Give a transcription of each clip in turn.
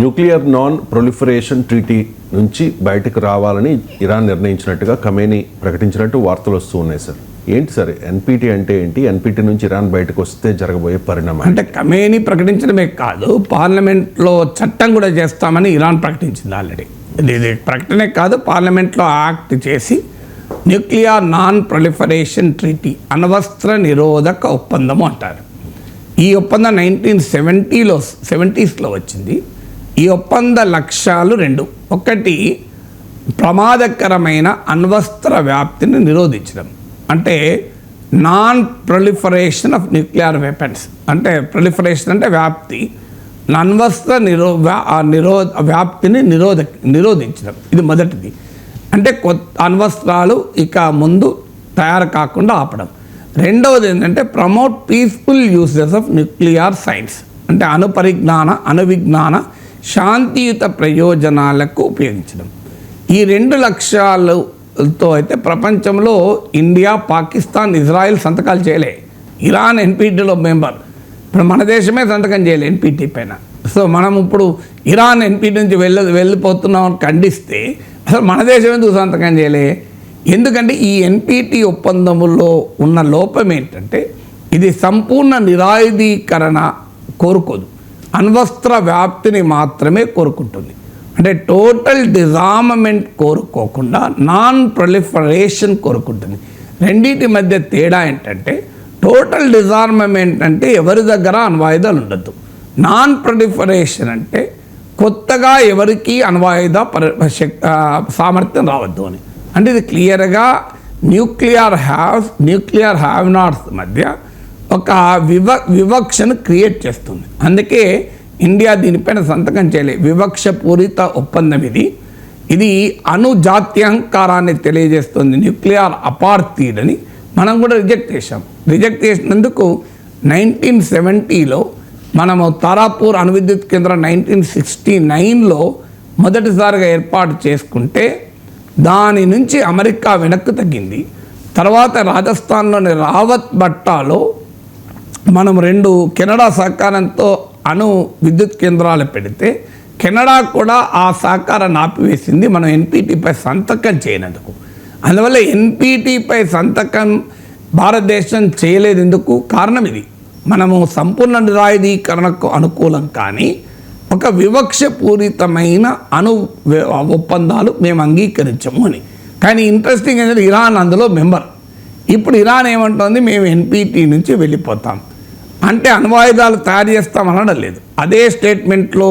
Nuclear non proliferation treaty నుంచి బయటకు రావాలని ఇరాన్ నిర్ణయించినట్టుగా ఖమేనీ ప్రకటించినట్టు వార్తలు వస్తూ ఉన్నాయి సార్. ఏంటి సార్ ఎన్పిటి అంటే ఏంటి? ఎన్పిటి నుంచి ఇరాన్ బయటకు వస్తే జరగబోయే పరిణామం అంటే ఖమేనీ ప్రకటించడమే కాదు, పార్లమెంట్లో చట్టం కూడా చేస్తామని ఇరాన్ ప్రకటించింది ఆల్రెడీ. ఇది ప్రకటనే కాదు, పార్లమెంట్లో యాక్ట్ చేసి న్యూక్లియర్ నాన్ ప్రొలిఫరేషన్ ట్రీటీ, అణ్వస్త్ర నిరోధక ఒప్పందము అంటారు. ఈ ఒప్పందం 1970s వచ్చింది. ఈ ఒప్పంద లక్ష్యాలు రెండు. ఒకటి, ప్రమాదకరమైన అణ్వస్త్ర వ్యాప్తిని నిరోధించడం, అంటే non proliferation of nuclear weapons. అంటే ప్రొలిఫరేషన్ అంటే వ్యాప్తి, అణ్వస్త్ర వ్యాప్తిని నిరోధించడం. ఇది మొదటిది. అంటే కొత్త అణ్వస్త్రాలు ఇక ముందు తయారు కాకుండా ఆపడం. రెండవది ఏంటంటే promote peaceful uses of nuclear science, అంటే అణువిజ్ఞాన శాంతియుత ప్రయోజనాలకు ఉపయోగించడం. ఈ రెండు లక్ష్యాలతో అయితే ప్రపంచంలో ఇండియా, పాకిస్తాన్, ఇజ్రాయెల్ సంతకాలు చేయలే. ఇరాన్ ఎన్పిటిలో మెంబర్. ఇప్పుడు మన దేశమే సంతకం చేయలే ఎన్పిటి పైన. సో మనం ఇప్పుడు ఇరాన్ ఎన్పిటి నుంచి వెళ్ళిపోతున్నామని ఖండిస్తే అసలు మన దేశం ఎందుకు సంతకం చేయలే? ఎందుకంటే ఈ ఎన్పిటి ఒప్పందములో ఉన్న లోపం ఏంటంటే ఇది సంపూర్ణ నిరాయుధీకరణ కోరుకోదు, అణ్వస్త్ర వ్యాప్తిని మాత్రమే కోరుకుంటుంది. అంటే టోటల్ డిజార్మమెంట్ కోరుకోకుండా నాన్ ప్రొలిఫరేషన్ కోరుకుంటుంది. రెండింటి మధ్య తేడా ఏంటంటే టోటల్ డిజార్మమెంట్ అంటే ఎవరి దగ్గర అణ్వాయుధాలు ఉండద్దు. నాన్ ప్రొలిఫరేషన్ అంటే కొత్తగా ఎవరికి అణ్వాయుధ సామర్థ్యం రావద్దు అని. అంటే ఇది క్లియర్గా న్యూక్లియర్ హ్యావ్ నాట్స్ మధ్య ఒక వివక్షను క్రియేట్ చేస్తుంది. అందుకే ఇండియా దీనిపైన సంతకం చేయలేదు. వివక్షపూరిత ఒప్పందం ఇది అణుజాత్యహంకారాన్ని తెలియజేస్తుంది, న్యూక్లియర్ అపార్థీడ్ అని మనం కూడా రిజెక్ట్ చేశాం. రిజెక్ట్ చేసినందుకు 1970లో మనము తారాపూర్ అణువిద్యుత్ కేంద్రం 1969లో మొదటిసారిగా ఏర్పాటు చేసుకుంటే దాని నుంచి అమెరికా వెనక్కు తగ్గింది. తర్వాత రాజస్థాన్లోని రావత్ బట్టాలో మనం 2 కెనడా సహకారంతో అణు విద్యుత్ కేంద్రాలు పెడితే కెనడా కూడా ఆ సహకారాన్ని ఆపివేసింది మనం ఎన్పిటిపై సంతకం చేయనందుకు. అందువల్ల ఎన్పిటిపై సంతకం భారతదేశం చేయలేదు. ఎందుకు? కారణం ఇది. మనము సంపూర్ణ నిరాయుధీకరణకు అనుకూలం కానీ ఒక వివక్షపూరితమైన ఒప్పందాలు మేము అంగీకరించము అని. కానీ ఇంట్రెస్టింగ్ ఏంటంటే ఇరాన్ అందులో మెంబర్. ఇప్పుడు ఇరాన్ ఏమంటుంది, మేము ఎన్పిటి నుంచి వెళ్ళిపోతాం అంటే అణ్వాయుధాలు తయారు చేస్తాం అనడం లేదు. అదే స్టేట్మెంట్లో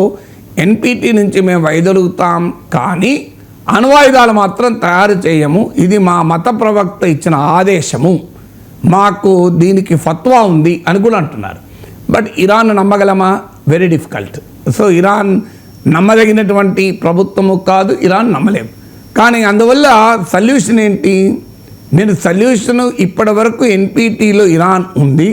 ఎన్పిటి నుంచి మేము వైదొలుగుతాం కానీ అణ్వాయుధాలు మాత్రం తయారు చేయము, ఇది మా మత ప్రవక్త ఇచ్చిన ఆదేశము, మాకు దీనికి ఫత్వా ఉంది అని కూడా అంటున్నారు. బట్ ఇరాన్ నమ్మగలమా? Very difficult. సో ఇరాన్ నమ్మదగినటువంటి ప్రభుత్వము కాదు, ఇరాన్ నమ్మలేము. కానీ అందువల్ల సొల్యూషన్ ఏంటి? నేను సొల్యూషను ఇప్పటి వరకు ఎన్పిటిలో ఇరాన్ ఉంది.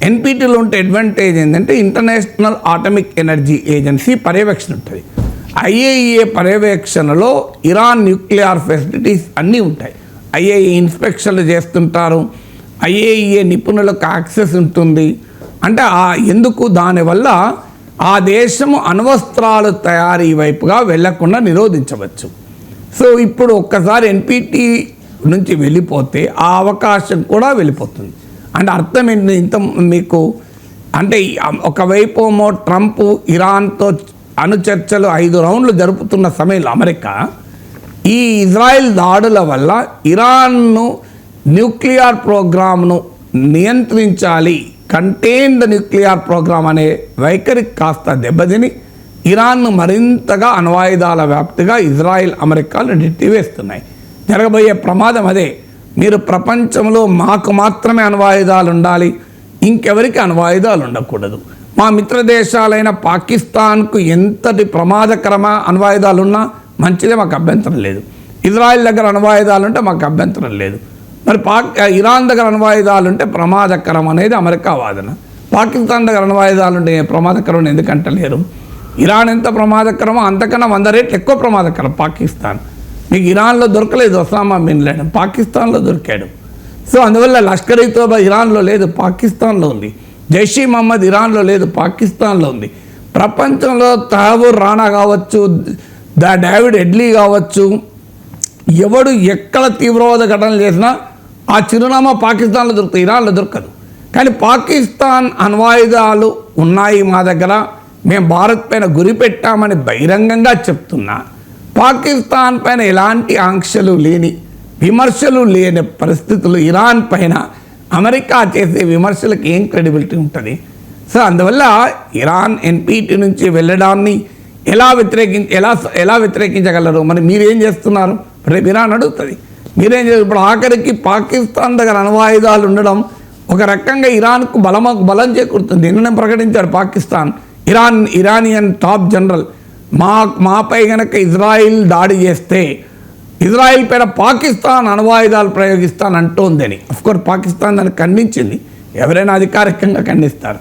ఎన్పిటిలో ఉంటే అడ్వాంటేజ్ ఏంటంటే ఇంటర్నేషనల్ ఆటమిక్ ఎనర్జీ ఏజెన్సీ పర్యవేక్షణ ఉంటుంది. ఐఏఈఏ పర్యవేక్షణలో ఇరాన్ న్యూక్లియర్ ఫెసిలిటీస్ అన్నీ ఉంటాయి. ఐఏఈఏ ఇన్స్పెక్షన్లు చేస్తుంటారు, ఐఏఈఏ నిపుణులకు యాక్సెస్ ఉంటుంది. అంటే ఎందుకు? దానివల్ల ఆ దేశము అణ్వస్త్రాలు తయారీ వైపుగా వెళ్లకుండా నిరోధించవచ్చు. సో ఇప్పుడు ఒక్కసారి ఎన్పిటి నుంచి వెళ్ళిపోతే ఆ అవకాశం కూడా వెళ్ళిపోతుంది. అంటే అర్థం ఏంటి? ఇంత మీకు అంటే ఒకవైపు ఏమో ట్రంప్ ఇరాన్తో అణు చర్చలు 5 రౌండ్లు జరుపుతున్న సమయంలో అమెరికా ఈ ఇజ్రాయెల్ దాడుల వల్ల ఇరాన్ను న్యూక్లియర్ ప్రోగ్రామ్ను నియంత్రించాలి, కంటైన్డ్ న్యూక్లియర్ ప్రోగ్రామ్ అనే వైఖరికి కాస్త దెబ్బతిని ఇరాన్ను మరింతగా అణ్వాయుధాల వ్యాప్తిగా ఇజ్రాయెల్, అమెరికాలు నెట్టివేస్తున్నాయి. జరగబోయే ప్రమాదం అదే. మీరు ప్రపంచంలో మాకు మాత్రమే అణ్వాయుధాలు ఉండాలి, ఇంకెవరికి అణ్వాయుధాలు ఉండకూడదు. మా మిత్ర దేశాలైన పాకిస్తాన్కు ఎంతటి ప్రమాదకరమా అణ్వాయుధాలు ఉన్నా మంచిదే, మాకు అభ్యంతరం లేదు. ఇజ్రాయెల్ దగ్గర అణ్వాయుధాలు ఉంటే మాకు అభ్యంతరం లేదు. మరి ఇరాన్ దగ్గర అణ్వాయుధాలు ఉంటే ప్రమాదకరం అనేది అమెరికా వాదన. పాకిస్తాన్ దగ్గర అణ్వాయుధాలు ఉంటే ప్రమాదకరం ఎందుకంటే లేరు. ఇరాన్ ఎంత ప్రమాదకరమో అంతకన్నా 100 రెట్లు ఎక్కువ ప్రమాదకరం పాకిస్తాన్. మీకు ఇరాన్లో దొరకలేదు ఒసామా బిన్ లాడెన్, పాకిస్తాన్లో దొరికాడు. సో అందువల్ల లష్కర్ ఇ తోబా ఇరాన్లో లేదు, పాకిస్తాన్లో ఉంది. జైష్-ఈ-మహమ్మద్ ఇరాన్లో లేదు, పాకిస్తాన్లో ఉంది. ప్రపంచంలో తహబూర్ రాణా కావచ్చు, డేవిడ్ హెడ్లీ కావచ్చు, ఎవడు ఎక్కడ తీవ్రవాద ఘటనలు చేసినా ఆ చిరునామా పాకిస్తాన్లో దొరుకుతుంది, ఇరాన్లో దొరకదు. కానీ పాకిస్తాన్ అణ్వాయుధాలు ఉన్నాయి మా దగ్గర, మేము భారత్ పైన గురి పెట్టామని బహిరంగంగా చెప్తున్నా, పాకిస్తాన్ పైన ఎలాంటి ఆంక్షలు లేని, విమర్శలు లేని పరిస్థితులు ఇరాన్ పైన అమెరికా చేసే విమర్శలకు ఏం క్రెడిబిలిటీ ఉంటుంది? సో అందువల్ల ఇరాన్ ఎన్పిటి నుంచి వెళ్ళడాన్ని ఎలా వ్యతిరేకించగలరు? మరి మీరేం చేస్తున్నారు? రేపు ఇరాన్ అడుగుతుంది మీరేం చేస్తారు. ఇప్పుడు ఆఖరికి పాకిస్తాన్ దగ్గర అణ్వాయుధాలు ఉండడం ఒక రకంగా ఇరాన్కు బలం చేకూరుతుంది. నిన్ననే ప్రకటించారు పాకిస్తాన్, ఇరానియన్ టాప్ జనరల్, మాపై గనక ఇజ్రాయిల్ దాడి చేస్తే ఇజ్రాయిల్ పైన పాకిస్తాన్ అణ్వాయుధాలు ప్రయోగిస్తానంటోందని. అఫ్కోర్స్ పాకిస్తాన్ దాన్ని ఖండించింది, ఎవరైనా అధికారికంగా ఖండిస్తారు.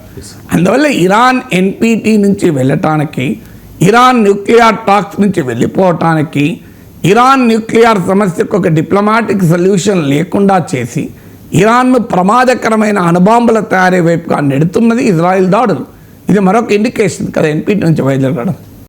అందువల్ల ఇరాన్ ఎన్పిటి నుంచి వెళ్ళటానికి, ఇరాన్ న్యూక్లియర్ టాక్స్ నుంచి వెళ్ళిపోవటానికి, ఇరాన్ న్యూక్లియర్ సమస్యకు ఒక డిప్లొమాటిక్ సొల్యూషన్ లేకుండా చేసి ఇరాన్ను ప్రమాదకరమైన అణుబాంబుల తయారీ వైపుగా నెడుతున్నది ఇజ్రాయిల్ దాడులు. ఇది మరొక ఇండికేషన్ కదా ఎన్పిటి నుంచి బయలుదేరడం.